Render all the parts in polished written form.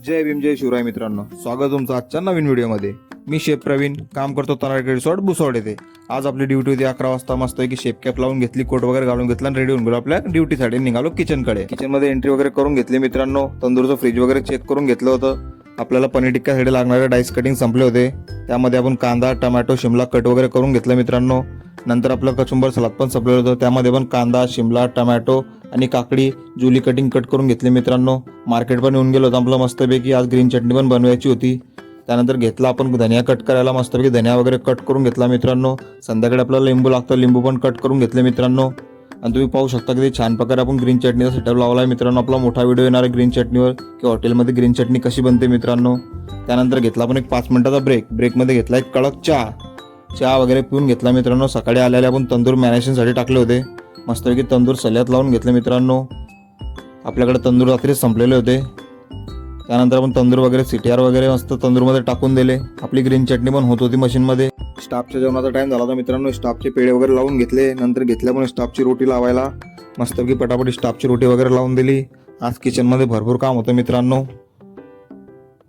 जय भीम जय शिवराय मित्रांनो, स्वागत तुमचं आजच्या नवीन व्हिडिओमध्ये। मी शेफ प्रवीण, काम करतो तनारखेड रिसॉर्ट भुसावळ येथे। आज आपली ड्युटी होती 11 वाजता। मस्त की शेप कॅप लावून घेतली, कोट वगैरे घालून घेतला आणि रेडी होऊन गेलो आपल्या ड्युटीसाठी। निघालो किचनकडे। किचनमध्ये एंट्री वगैरे करून घेतली मित्रांनो। तंदूरचं फ्रीज वगैरे चेक करून घेतलं होतं। आपल्याला पनीर टिक्कासाठी लागणारे डाईस कटिंग संपले होते। त्यामध्ये आपण कांदा, टोमॅटो, शिमला कट वगैरे करून घेतलं मित्रांनो। नंतर आपलं कचुंबर सलाद पण संपलेलं होतं। त्यामध्ये पण कांदा, शिमला, टोमॅटो आणि काकडी जुली कटिंग कट करून घेतली मित्रांनो। मार्केट पण येऊन गेलो होतं आपलं मस्तपैकी। आज ग्रीन चटणी पण बनवायची होती। त्यानंतर घेतला आपण धनिया कट करायला, मस्तपैकी धनिया वगैरे कट करून घेतला मित्रांनो। संध्याकाळी आपल्याला लिंबू लागतं, लिंबू पण कट करून घेतले मित्रांनो। आणि तुम्ही पाहू शकता की छान प्रकारे आपण ग्रीन चटणीचा सेटअप लावला आहे मित्रांनो। आपला मोठा व्हिडिओ येणार आहे ग्रीन चटणीवर की हॉटेलमध्ये ग्रीन चटणी कशी बनते मित्रांनो। त्यानंतर घेतला आपण एक 5 मिनिटाचा ब्रेकमध्ये घेतला एक कडक चहा वगैरे पिऊन घेतला मित्रांनो। सकाळी आलेले आपण तंदूर मॅरिनेशनसाठी टाकले होते। मस्तपैकी तंदूर सल्यात लावून घेतले मित्रांनो। आपल्याकडे तंदूर रात्री संपलेले होते। त्यानंतर आपण तंदूर वगैरे सीटीआर वगैरे मस्त तंदूरमध्ये टाकून दिले। आपली ग्रीन चटणी पण होत होती मशीनमध्ये। स्टाफच्या जेवणाचा टाइम झाला होता मित्रांनो। स्टाफचे पेढे वगैरे लावून घेतले। नंतर घेतल्या पण स्टाफची रोटी लावायला। मस्तपैकी पटापटी स्टाफची रोटी वगैरे लावून दिली। आज किचनमध्ये भरपूर काम होतं मित्रांनो।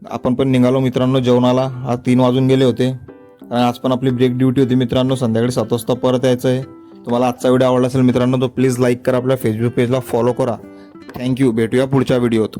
आपण पण निघालो मित्रांनो जेवणाला। आज 3 वाजून गेले होते आणि आज पण आपली ब्रेक ड्युटी होती मित्रांनो। संध्याकाळी 7 वाजता परत यायचं आहे। तुम्हाला आजचा व्हिडिओ आवडला असेल मित्रांनो तर प्लीज लाईक करा, आपल्या फेसबुक पेजला फॉलो करा। थँक्यू, भेटूया पुढच्या व्हिडिओत।